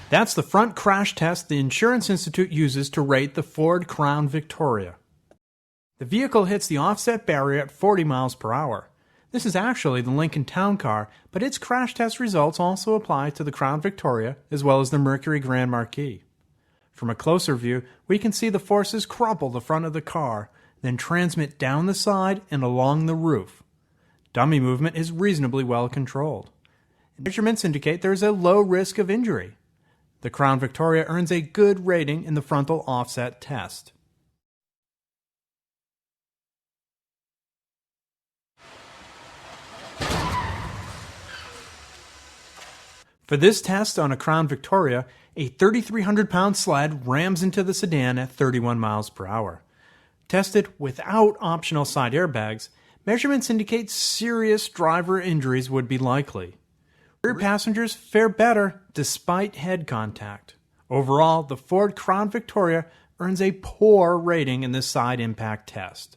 That's the front crash test the Insurance Institute uses to rate the Ford Crown Victoria. The vehicle hits the offset barrier at 40 miles per hour. This is actually the Lincoln Town Car, but its crash test results also apply to the Crown Victoria as well as the Mercury Grand Marquis. From a closer view, we can see the forces crumple the front of the car, then transmit down the side and along the roof. Dummy movement is reasonably well controlled. Measurements indicate there is a low risk of injury. The Crown Victoria earns a good rating in the frontal offset test. For this test on a Crown Victoria, a 3,300-pound sled rams into the sedan at 31 miles per hour. Tested without optional side airbags, measurements indicate serious driver injuries would be likely. Rear passengers fare better despite head contact. Overall, the Ford Crown Victoria earns a poor rating in this side impact test.